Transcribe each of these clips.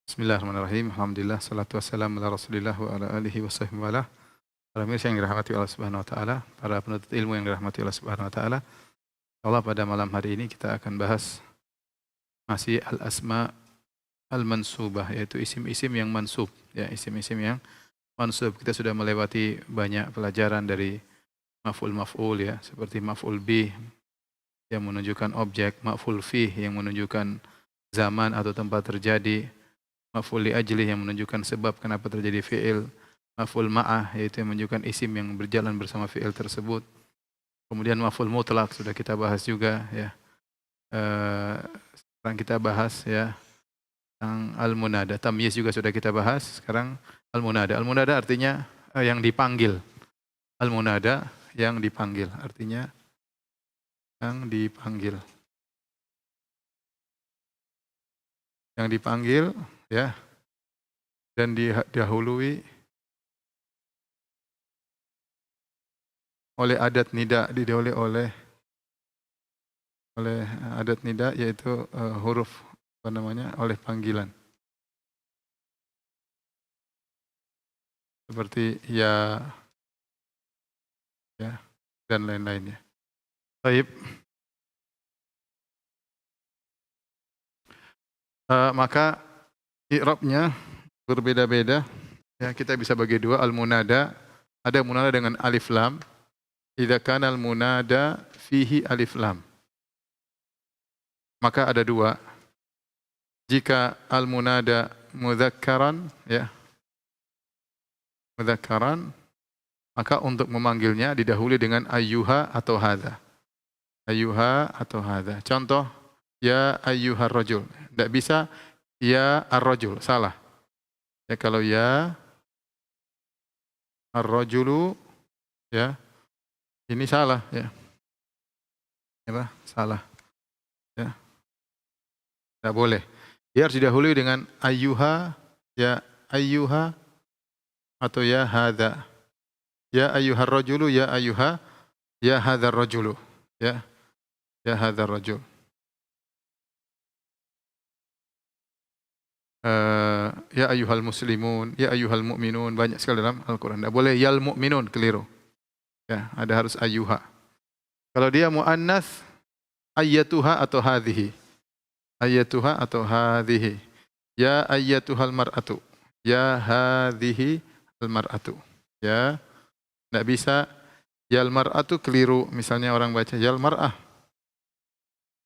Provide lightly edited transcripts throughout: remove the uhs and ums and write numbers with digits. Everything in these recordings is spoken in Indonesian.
Bismillahirrahmanirrahim. Alhamdulillah, salatu wassalamu ala Rasulillah wa ala alihi wa sahbihi wa ala. Para pemirsa yang dirahmati Allah Subhanahu wa taala, para penuntut ilmu yang dirahmati Allah Subhanahu wa taala. Insyaallah pada malam hari ini kita akan bahas masih al-asma al-mansubah, yaitu isim-isim yang mansub, ya, isim-isim yang mansub. Kita sudah melewati banyak pelajaran dari maf'ul ya, seperti maf'ul bih yang menunjukkan objek, maf'ul fih yang menunjukkan zaman atau tempat terjadi, maf'ul li ajli yang menunjukkan sebab kenapa terjadi fi'il, maf'ul ma'ah yaitu yang menunjukkan isim yang berjalan bersama fi'il tersebut. Kemudian maf'ul mutlak sudah kita bahas juga ya. Sekarang kita bahas ya tentang al-munada. Tamyiz juga sudah kita bahas. Sekarang al-munada. Al-munada artinya yang dipanggil. Al-munada yang dipanggil artinya yang dipanggil. Yang dipanggil ya dan didahului oleh adat nida, didahului oleh adat nida yaitu huruf apa namanya, oleh panggilan. Seperti ya dan lain-lainnya. Baik. Maka i'rabnya berbeda-beda. Ya, kita bisa bagi dua al-munada. Ada munada dengan alif lam. Idza kana al-munada fihi alif lam. Maka ada dua. Jika al-munada mudzakkaran ya. Mudzakkaran, maka untuk memanggilnya didahului dengan ayyuha atau hadza. Ayyuha atau hadza. Contoh, ya ayyuhar rajul. Tidak bisa ya ar-rajul, salah. Ya kalau ya ar-rajulu ya ini salah ya. Apa? Salah. Ya. Tidak boleh. Dia harus didahului dengan ayyuha, ya ayyuha atau ya hadza. Ya ayyuhar rajulu, ya ayyuha, ya hadzal rajulu. Ya. Ya hadzal rajul. Ya ayyuhal muslimun, ya ayyuhal mu'minun, banyak sekali dalam Al-Quran. Tidak boleh yal mu'minun, keliru. Ya, ada harus ayyuha. Kalau dia mu'annas, ayyatuha atau hadhihi. Ayyatuha atau hadhihi. Ya ayyatuhal mar'atu. Ya hadhihi al mar'atu. Ya, tidak bisa yal mar'atu, keliru. Misalnya orang baca yal mar'ah.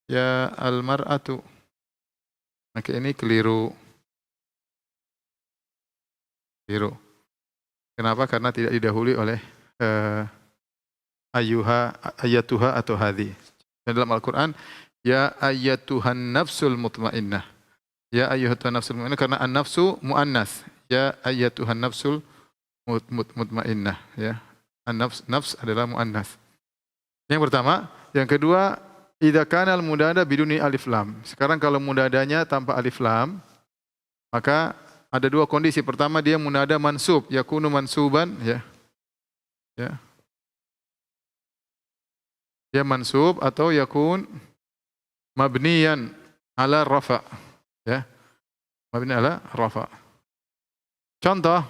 Ya al mar'atu. Maka ini keliru. Keliru. Kenapa? Karena tidak didahului oleh ayyuha, ayyatuha atau hadhi. Dan dalam Al-Quran, ya ayyatuhan nafsul mutmainnah. Ya ayyatuhan nafsul mutmainnah, karena an-nafsu mu'annas. Ya ayyatuhan nafsul mutmainnah. Ya. Nafs adalah mu'annas. Yang pertama. Yang kedua, idza kana al-munada biduni alif lam. Sekarang kalau munadanya tanpa alif lam, maka ada dua kondisi. Pertama, dia munada mansub, yakunu mansuban ya. Ya. Dia mansub atau yakun mabniyan ala rafa. Ya. Mabni ala rafa. Contoh,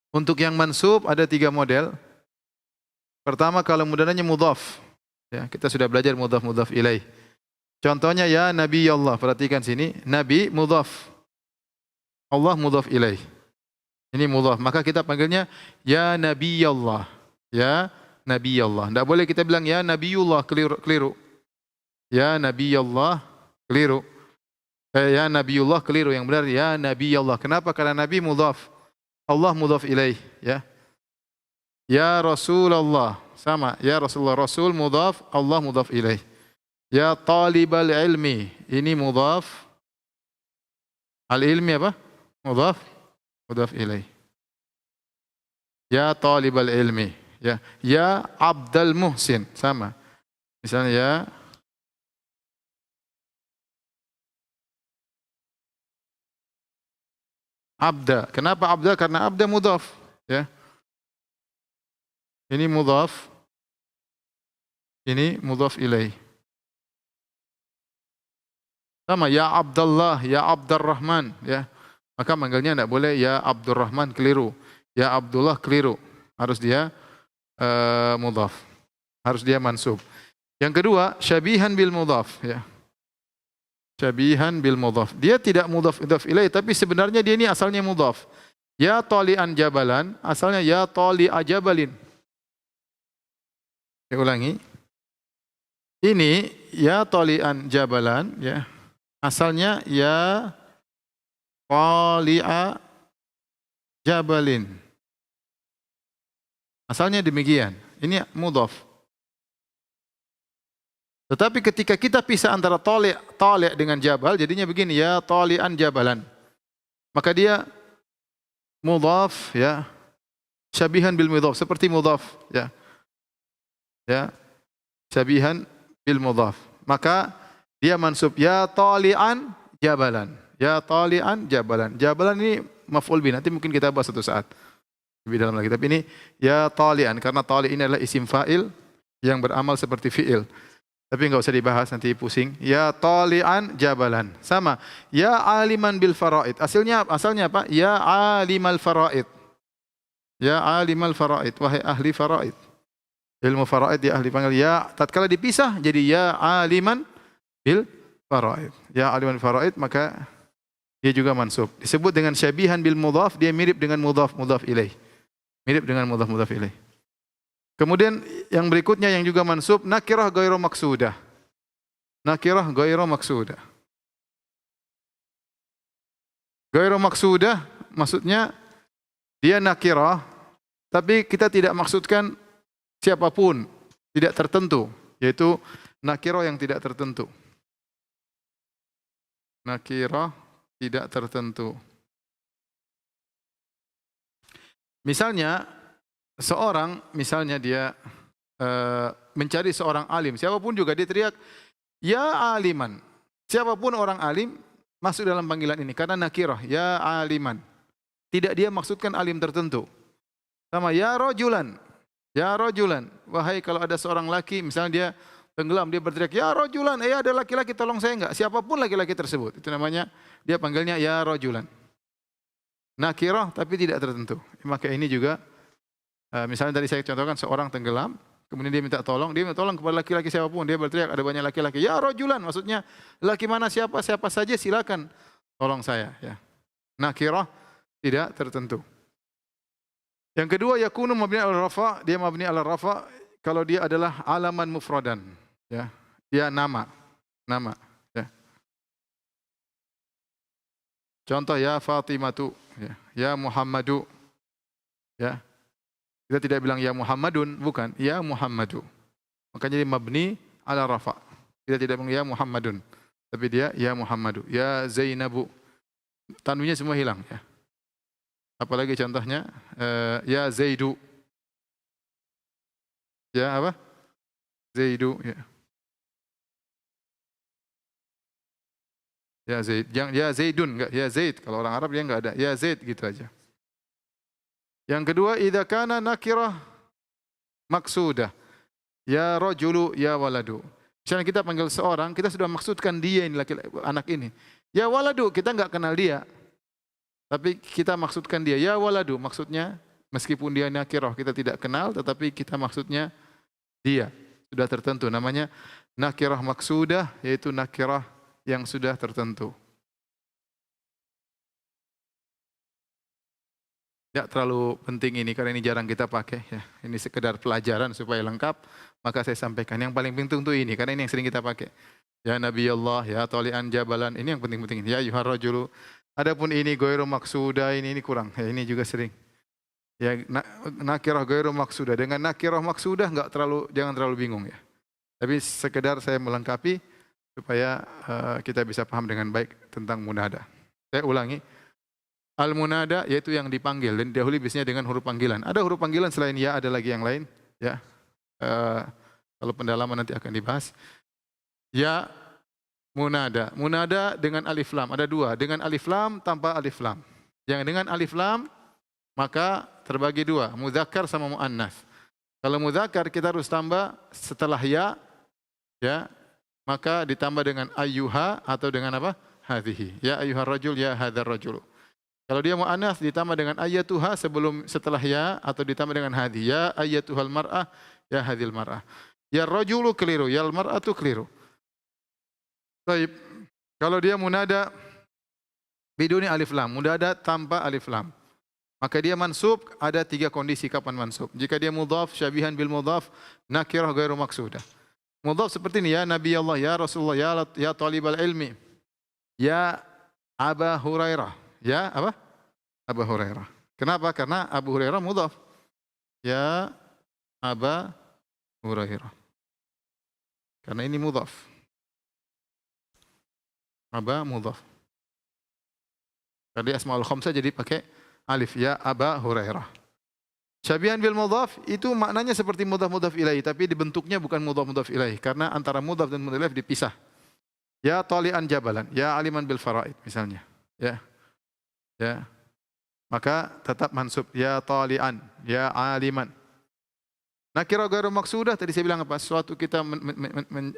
untuk yang mansub ada tiga model. Pertama, kalau mudahnya mudhaf. Ya, kita sudah belajar mudhaf ilaih. Contohnya ya Nabi Allah. Perhatikan sini, Nabi mudhaf. Allah mudhaf ilaih. Ini mudhaf. Maka kita panggilnya ya Nabi Allah. Ya Nabi Allah. Tidak boleh kita bilang ya Nabiullah, keliru. Ya Nabi Allah, keliru. Ya Nabiullah, keliru. Yang benar ya Nabi Allah. Kenapa? Karena Nabi mudhaf. Allah mudhaf ilaih. Ya. Ya Rasulullah. Sama. Ya Rasulullah. Rasul mudhaf. Allah mudhaf ilaih. Ya talibal ilmi. Ini mudhaf. Al-ilmi apa? Mudhaf. Mudhaf ilaih. Ya talibal ilmi. Ya, ya Abdul Muhsin, sama. Misalnya ya Abda. Kenapa Abda? Karena Abda mudhaf, ya. Ini mudhaf. Ini mudhaf ilaih. Sama ya Abdullah, ya Abdurrahman, ya. Maka manggilnya tidak boleh ya Abdurrahman, keliru. Ya Abdullah, keliru. Harus dia mudhaf. Harus dia mansub. Yang kedua, syabihan bil mudhaf, ya. Syabihan bil mudhaf. Dia tidak mudhaf ilaih, tapi sebenarnya dia ini asalnya mudhaf. Ya tali'an jabalan, asalnya ya tali'a jabalin. Saya ulangi. Ini ya tali'an jabalan, ya. Asalnya ya tali'a jabalin. Asalnya demikian. Ini mudhaf. Tetapi ketika kita pisah antara tali' dengan jabal, jadinya begini, ya tali'an jabalan. Maka dia mudhaf, ya. Syabihan bil mudhaf, seperti mudhaf, ya. Ya. Syabihan bil mudhaf. Maka dia mansub ya tali'an jabalan. Ya tali'an jabalan. Jabalan ini maf'ul bih. Nanti mungkin kita bahas satu saat lebih dalam lagi. Tapi ini ya tali'an, karena tali' ini adalah isim fa'il yang beramal seperti fi'il. Tapi enggak usah dibahas, nanti pusing. Ya tali'an jabalan. Sama. Ya aliman bil faraid. Asalnya apa? Ya alimal faraid. Ya alimal faraid. Wahai ahli faraid. Ilmu faraid ya ahli panggil. Ya tatkala dipisah jadi ya aliman bil faraid. Ya aliman bil faraid, maka dia juga mansub. Disebut dengan syabihan bil mudhaf, dia mirip dengan mudhaf ilaih. Mirip dengan mudhaf ilaih. Kemudian yang berikutnya yang juga mansub, nakirah ghairu maksudah. Nakirah ghairu maksudah. Ghairu maksudah maksudnya dia nakirah, tapi kita tidak maksudkan siapapun, tidak tertentu, yaitu nakirah yang tidak tertentu. Nakirah tidak tertentu. Misalnya seorang, misalnya dia mencari seorang alim, siapapun juga dia teriak, ya aliman. Siapapun orang alim masuk dalam panggilan ini karena nakirah, ya aliman. Tidak dia maksudkan alim tertentu. Sama ya rajulan. Ya rajulan. Wahai kalau ada seorang laki, misalnya dia tenggelam, dia berteriak, ya rajulan, ada laki-laki tolong saya enggak. Siapapun laki-laki tersebut. Itu namanya, dia panggilnya ya rajulan. Nakirah tapi tidak tertentu. Maka ini juga, misalnya tadi saya contohkan seorang tenggelam, kemudian dia minta tolong kepada laki-laki siapapun. Dia berteriak, ada banyak laki-laki. Ya rajulan, maksudnya laki mana siapa saja silakan tolong saya. Ya. Nakirah tidak tertentu. Yang kedua, yakunu mabni ala rafa, dia mabni ala rafa kalau dia adalah alaman mufradan, ya. Dia nama, ya. Contoh ya Fatimatu, ya Muhammadu, ya. Kita tidak bilang ya Muhammadun, bukan, ya Muhammadu. Makanya dia mabni ala rafa. Kita tidak bilang ya Muhammadun, tapi dia ya Muhammadu, ya Zainabu. Tanwinnya semua hilang, ya. Apalagi contohnya, ya Zaidu. Ya apa? Zaidu. Ya, ya Zaid. Ya Zaidun, enggak. Ya Zaid. Kalau orang Arab dia enggak ada. Ya Zaid gitu aja. Yang kedua, idza kana nakirah maksudah. Ya rajulu, ya waladu. Misalnya kita panggil seorang, kita sudah maksudkan dia ini laki-laki, anak ini. Ya waladu, kita enggak kenal dia. Tapi kita maksudkan dia, ya waladu, maksudnya meskipun dia nakirah kita tidak kenal, tetapi kita maksudnya dia. Sudah tertentu, namanya nakirah maksudah, yaitu nakirah yang sudah tertentu. Tidak terlalu penting ini, karena ini jarang kita pakai. Ya. Ini sekedar pelajaran supaya lengkap, maka saya sampaikan. Yang paling penting itu ini, karena ini yang sering kita pakai. Ya Nabi Allah, ya tali'an jabalan, ini yang penting-penting. Ya yuhar rajulu. Adapun ini ghairu maksudah, ini kurang. Ya, ini juga sering. Ya nakirah ghairu maksudah. Dengan nakirah maksudah jangan terlalu bingung ya. Tapi sekedar saya melengkapi supaya kita bisa paham dengan baik tentang munada. Saya ulangi. Al-munada yaitu yang dipanggil dan didahului biasanya dengan huruf panggilan. Ada huruf panggilan selain ya, ada lagi yang lain ya. Kalau pendalaman nanti akan dibahas. Ya munada. Munada dengan alif lam. Ada dua. Dengan alif lam, tanpa alif lam. Yang dengan alif lam, maka terbagi dua. Mudzakkar sama mu'annas. Kalau mudzakkar kita harus tambah setelah ya, maka ditambah dengan ayyuha atau dengan apa? Hadhihi. Ya ayyuhar rajul, ya hadzal rajul. Kalau dia muannas ditambah dengan ayyatuha setelah ya atau ditambah dengan hadhi. Ya ayyatuhal mar'ah, ya hadhil mar'ah. Ya rajulu keliru, ya al mar'atu keliru. Baik. Kalau dia munada biduni alif lam, munada tanpa alif lam, maka dia mansub. Ada 3 kondisi kapan mansub. Jika dia mudhaf syabihan bil mudhaf, nakirah ghairu maksudah. Mudhaf seperti ini, ya Nabi Allah, ya Rasulullah, ya talibal ilmi, ya Aba Hurairah, ya apa? Aba Hurairah. Kenapa? Karena Abu Hurairah mudhaf. Ya Aba Hurairah. Karena ini mudhaf. Aba mudhaf. Tadi asmaul khamsah jadi pakai alif, ya Aba Hurairah. Syabihan bil mudhaf itu maknanya seperti mudhaf ilaih, tapi dibentuknya bukan mudhaf ilaih karena antara mudhaf dan mudhaf ilaih dipisah. Ya talian jabalan, ya aliman bil faraid misalnya. Ya. Ya. Maka tetap mansub, ya talian, ya aliman. Nakirah ghairu maksudah tadi saya bilang apa? Suatu kita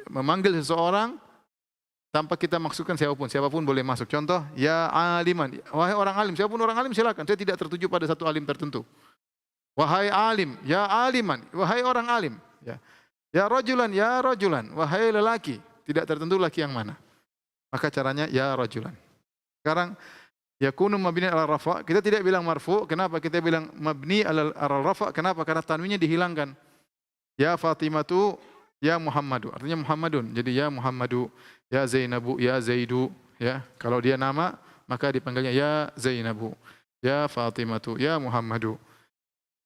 memanggil seseorang tanpa kita maksudkan siapapun boleh masuk. Contoh, ya aliman, wahai orang alim, siapapun orang alim silakan. Saya tidak tertuju pada satu alim tertentu. Wahai alim, ya aliman, wahai orang alim. Ya rajulan, wahai lelaki. Tidak tertentu laki yang mana. Maka caranya ya rajulan. Sekarang yakunu mabni ala rafa, kita tidak bilang marfu. Kenapa? Kita bilang mabni ala rafa. Kenapa? Karena tanwinnya dihilangkan. Ya Fatimatu, ya Muhammadu. Artinya Muhammadun. Jadi ya Muhammadu, ya Zainabu, ya Zaidu. Ya, kalau dia nama maka dipanggilnya ya Zainabu, ya Fatimatu, ya Muhammadu.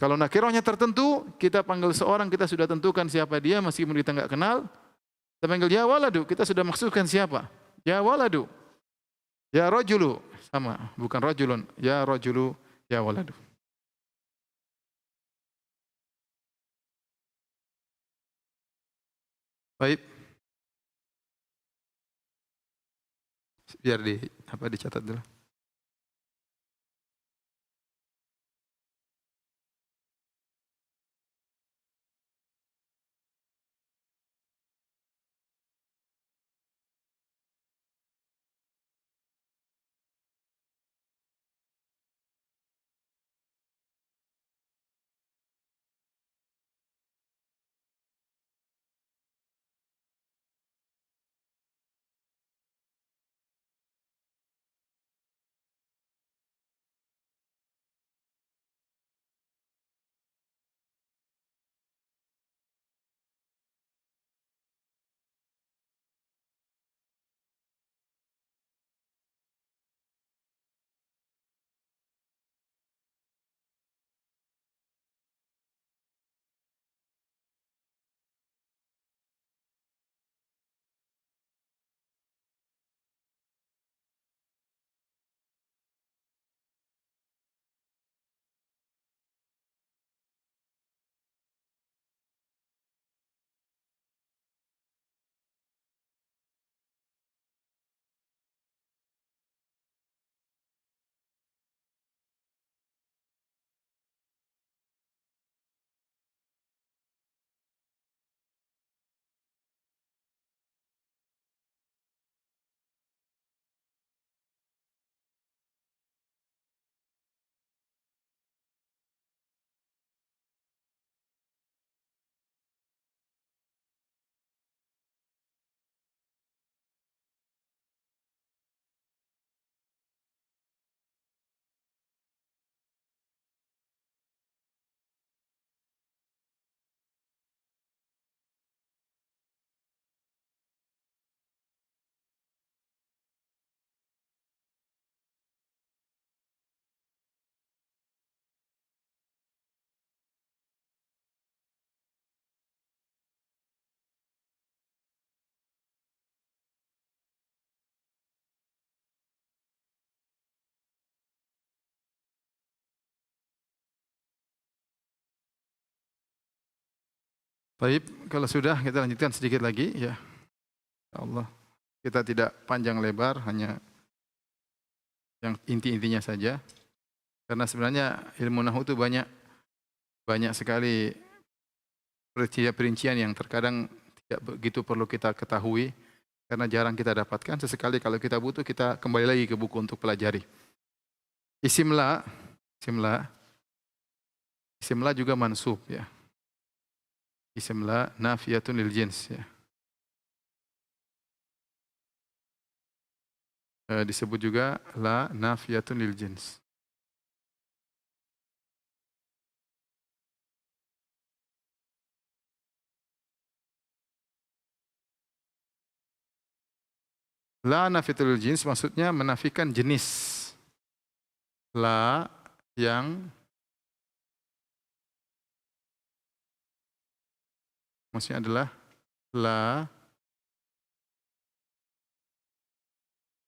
Kalau nakirahnya tertentu, kita panggil seorang, kita sudah tentukan siapa dia, meskipun kita enggak kenal. Kita panggil ya waladu, kita sudah maksudkan siapa. Ya waladu. Ya rajulu, sama, bukan rajulun. Ya rajulu, ya waladu. Baik. Biar dicatat dulu. Baik, kalau sudah kita lanjutkan sedikit lagi ya. Ya Allah, kita tidak panjang lebar, hanya yang inti-intinya saja. Karena sebenarnya ilmu nahwu itu banyak sekali perincian yang terkadang tidak begitu perlu kita ketahui. karena jarang kita dapatkan. Sesekali kalau kita butuh, kita kembali lagi ke buku untuk pelajari. Isim la, isim la juga mansub ya. Isim la nafiyatun lil jins ya. Disebut juga la nafiyatun lil jins. La nafiyatul lil jins maksudnya menafikan jenis. La yang maksudnya adalah la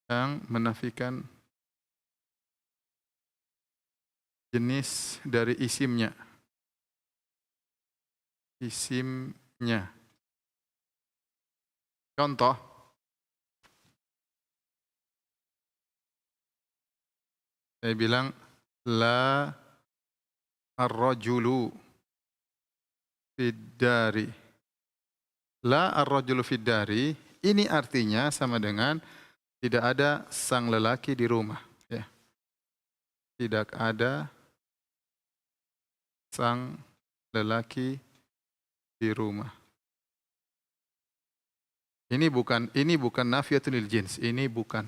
yang menafikan jenis dari isimnya. Isimnya. Contoh, saya bilang la ar-rajulu fid-dari. La ar-rajulu fid-dari ini artinya sama dengan tidak ada sang lelaki di rumah, ya. Tidak ada sang lelaki di rumah. Ini bukan nafiyatun lil jins, ini bukan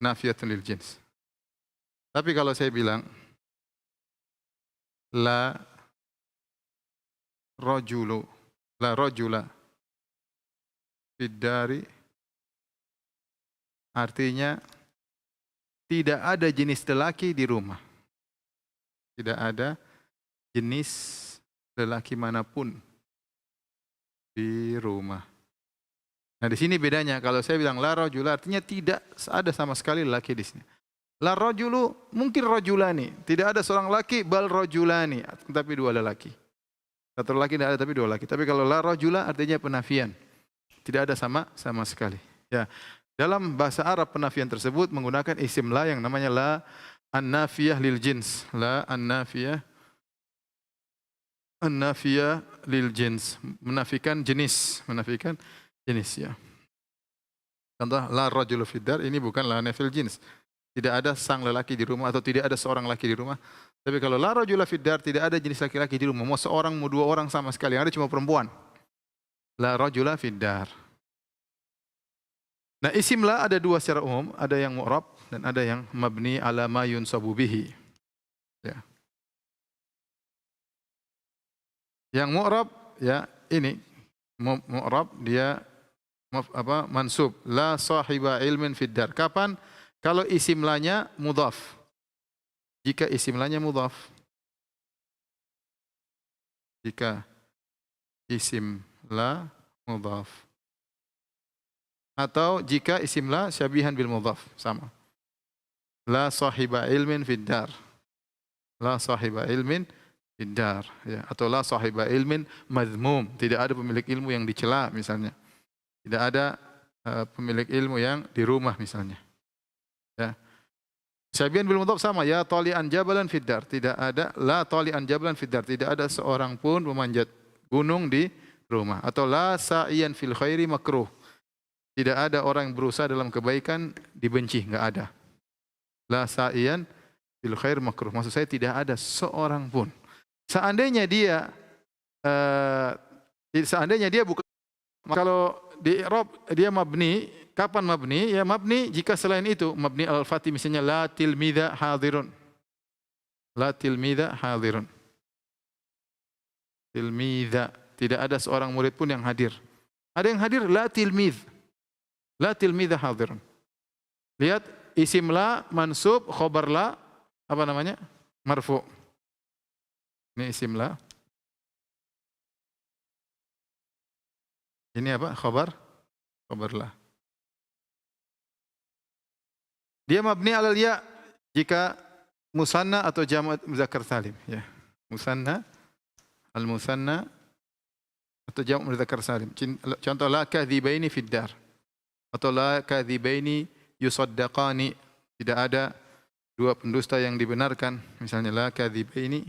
nafiyatun lil jins. Tapi kalau saya bilang la rajulu, la rajula fid-dari artinya tidak ada jenis lelaki di rumah. Tidak ada jenis lelaki manapun di rumah. Nah, di sini bedanya. Kalau saya bilang la rajula artinya tidak ada sama sekali lelaki di sini. La rajulu mungkin rajulani, tidak ada seorang laki, bal rajulani, tapi dua lelaki. Satu lelaki tidak ada tapi dua lelaki. Tapi kalau la rajula artinya penafian. Tidak ada sama sekali. Ya. Dalam bahasa Arab penafian tersebut menggunakan isim la yang namanya la an-nafiyah lil jins. La an-nafiyah lil jins, menafikan jenis ya. Contoh la rajulu fid-dar ini bukan la nafil jins. Tidak ada sang lelaki di rumah atau tidak ada seorang laki di rumah. Tapi kalau la rajula fid-dar tidak ada jenis laki-laki di rumah. Mau seorang mau dua orang sama sekali, yang ada cuma perempuan. La rajula fid-dar. Nah, isim la ada dua secara umum, ada yang mu'rab dan ada yang mabni ala ma yunsabu bihi. Ya. Yang mu'rab ya ini mu'rab dia mansub la sahiba ilmin fid dar. Kapan? Kalau isim lanya mudhaf. Jika isim lanya mudhaf. Jika isim la mudhaf. Atau jika isim la syabihan bil mudhaf, sama. La sahiba ilmin fid dar. La sahiba ilmin fid dar, ya. Atau la sahiba ilmin madhmum, tidak ada pemilik ilmu yang dicela misalnya. Tidak ada pemilik ilmu yang di rumah misalnya. Ya. Syabihan bil mudhaf sama, ya tali'an jabalan fid dar, tidak ada la tali'an jabalan fid dar, tidak ada seorang pun memanjat gunung di rumah. Atau la sa'iyan fil khairi makruh. Tidak ada orang yang berusaha dalam kebaikan dibenci, enggak ada. La sa'iyan fil khair makruh. Maksud saya tidak ada seorang pun. Seandainya dia bukan, kalau di i'rab dia mabni, kapan mabni? Ya mabni jika selain itu, mabni al-fathi misalnya la tilmidha hadirun. La tilmidha hadirun. Tilmidha, tidak ada seorang murid pun yang hadir. Ada yang hadir, la tilmidh. La tilmidha hadirun. Lihat isim la mansub, khobar la apa namanya? Marfu. Ini isim la. Ini apa? Khobar la. Dia mabni alal ya jika musanna atau jamak muzakkar salim, ya. Musanna, al-musanna atau jamak muzakkar salim. Contoh la kadhibaini fid dar. Atau la kadhibaini yusaddaqani, tidak ada dua pendusta yang dibenarkan. Misalnya la kadhibaini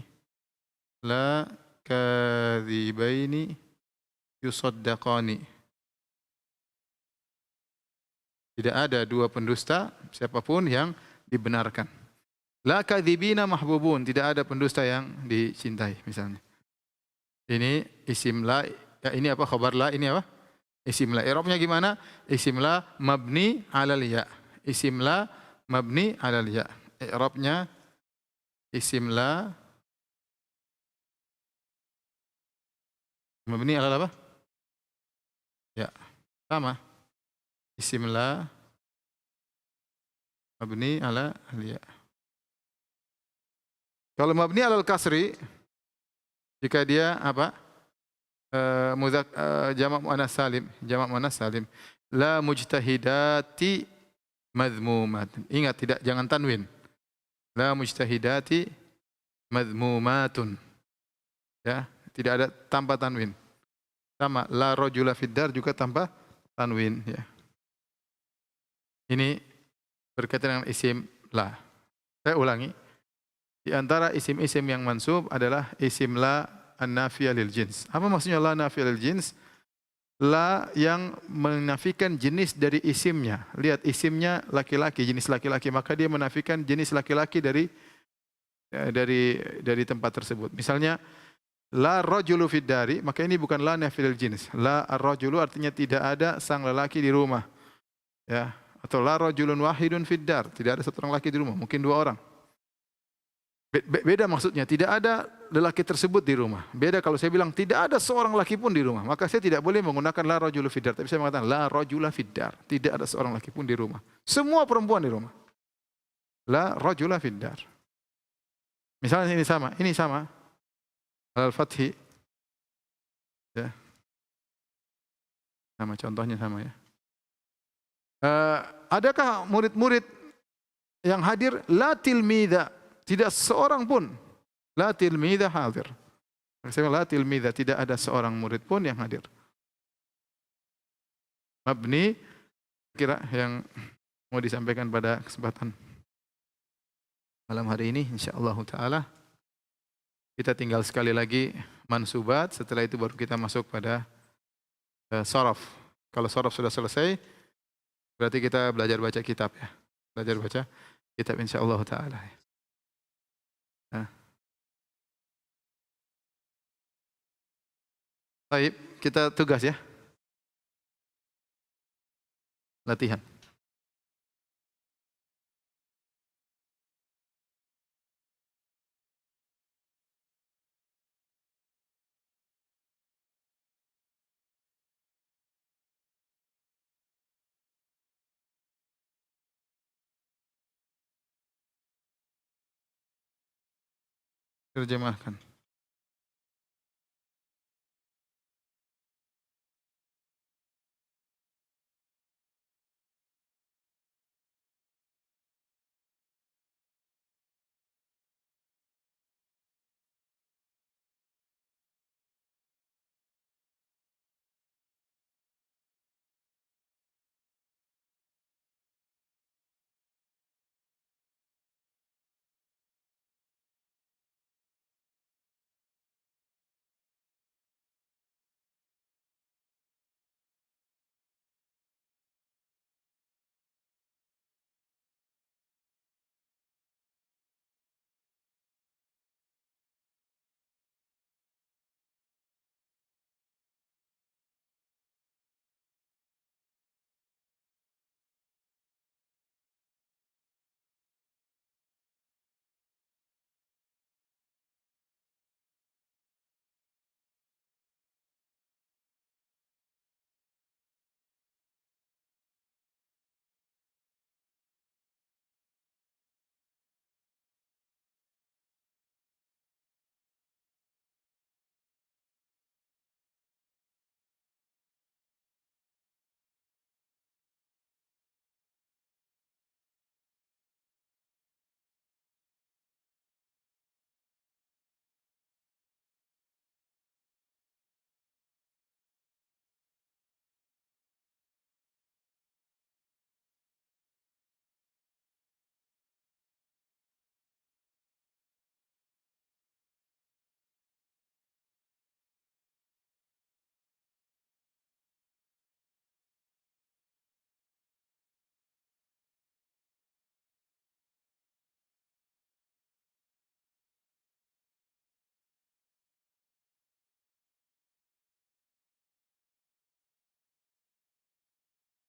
yusaddaqani. Tidak ada dua pendusta siapapun yang dibenarkan. La kadzibina mahbubun, tidak ada pendusta yang dicintai misalnya. Ini isim la, ya ini apa khabar la, ini apa? Isim la. I'rabnya gimana? Isim la mabni 'alal ya. Isim la mabni 'alal ya. I'rabnya isim la mabni 'alal apa? Ya, sama. Isim la mabni 'ala al-ya. Kalau mabni 'alal kasri, jika dia apa? Jamak muannas salim, jamak muannas salim. La mujtahidati madhmumat. Ingat tidak, jangan tanwin. La mujtahidati madhmumatun. Ya, tidak ada tanpa tanwin. Sama la rajula fid dar juga tanpa tanwin ya. Ini berkaitan dengan isim la. Saya ulangi. Di antara isim-isim yang mansub adalah isim la an-nafiyah lil jins. Apa maksudnya la nafiyah lil jins? La yang menafikan jenis dari isimnya. Lihat isimnya laki-laki, jenis laki-laki, maka dia menafikan jenis laki-laki dari tempat tersebut. Misalnya la rajulu fid dari, maka ini bukan la nafiyah lil jins. La ar-rajulu artinya tidak ada sang lelaki di rumah. Ya, atau la rajulun wahidun fid dar, tidak ada satu orang laki di rumah, mungkin dua orang. Beda maksudnya, tidak ada lelaki tersebut di rumah. Beda kalau saya bilang tidak ada seorang laki pun di rumah, maka saya tidak boleh menggunakan la rajulu fid dar, tapi saya mengatakan la rajula fid dar, tidak ada seorang laki pun di rumah. Semua perempuan di rumah. La rajula fid dar. Misalnya ini sama. Al-Fathi ya. Sama contohnya sama ya. Adakah murid-murid yang hadir? La tilmidha, tidak seorang pun. La tilmidha hadir. Saya la tilmidha, tidak ada seorang murid pun yang hadir. Mabni, kira yang mau disampaikan pada kesempatan malam hari ini, insyaallah taala. Kita tinggal sekali lagi mansubat, setelah itu baru kita masuk pada sharaf. Kalau sharaf sudah selesai, berarti kita belajar baca kitab ya. Belajar baca kitab insyaallah taala. Nah. Baik, kita tugas ya. Latihan. Terjemahkan.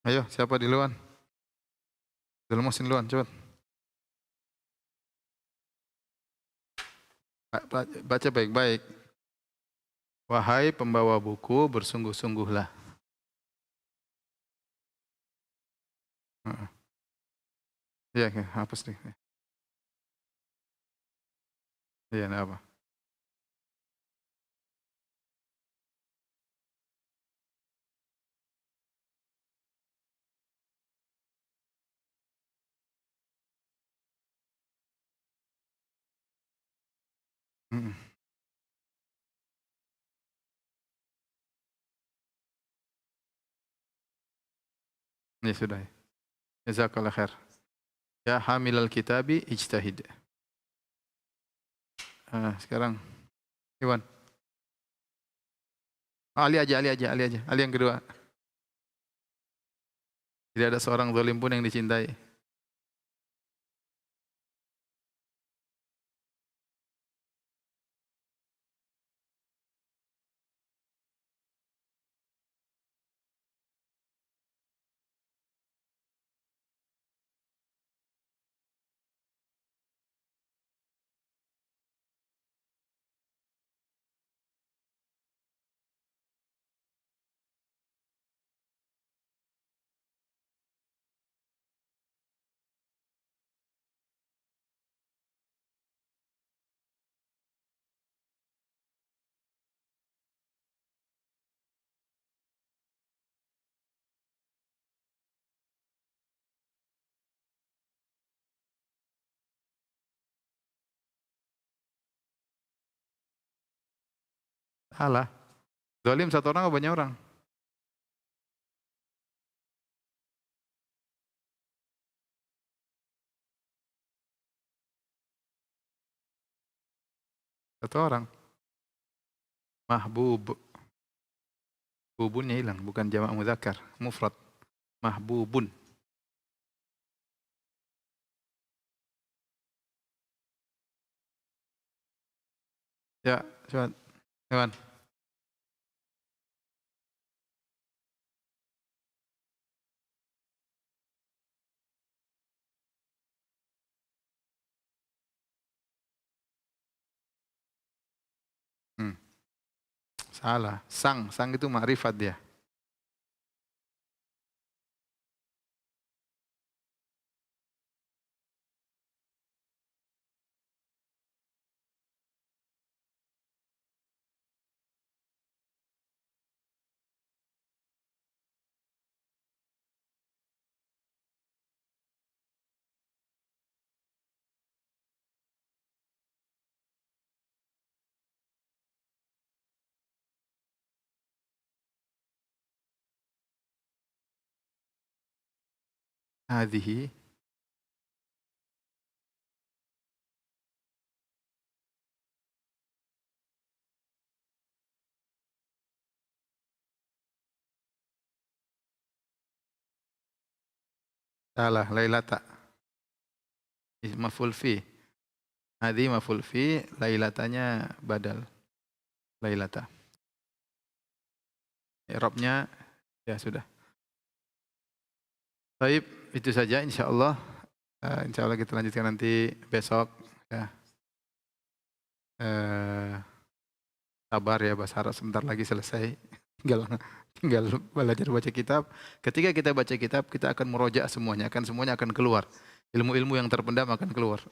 Ayo, siapa duluan? Abdul Muhsin duluan, cepat. Baca baik-baik. Wahai pembawa buku, bersungguh-sungguhlah. Iya, hapus nih. Iya, enggak apa. Mm. Ya sudah. Jazakallah khair. Ya hamilal kitabi ijtahid. Sekarang Iwan. Ali yang kedua. Tidak ada seorang zalim pun yang dicintai. Salah. Zalim satu orang atau banyak orang? Satu orang. Mahbub. Bubunnya hilang, bukan jamak muzakkar, mufrad. Mahbubun. Ya, coba. Iwan. Hmm. Salah. Sang itu makrifat dia. Hadhihi. Salah, lailata. Maf'ul fi. Hadhi maf'ul fi, lailatanya badal. Lailata. I'rabnya ya sudah. Baik, itu saja insyaallah. Insyaallah kita lanjutkan nanti besok ya. Sabar ya bahasa Arab sebentar lagi selesai. Tinggal belajar baca kitab. Ketika kita baca kitab, kita akan meroja semuanya akan keluar. Ilmu-ilmu yang terpendam akan keluar.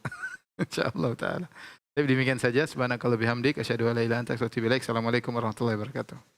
Insyaallah taala. Tapi demikian saja. Subhanakallah bihamdik asyhadu an la ilaha illa anta astaghfiruka wa atubu ilaik. Assalamualaikum warahmatullahi wabarakatuh.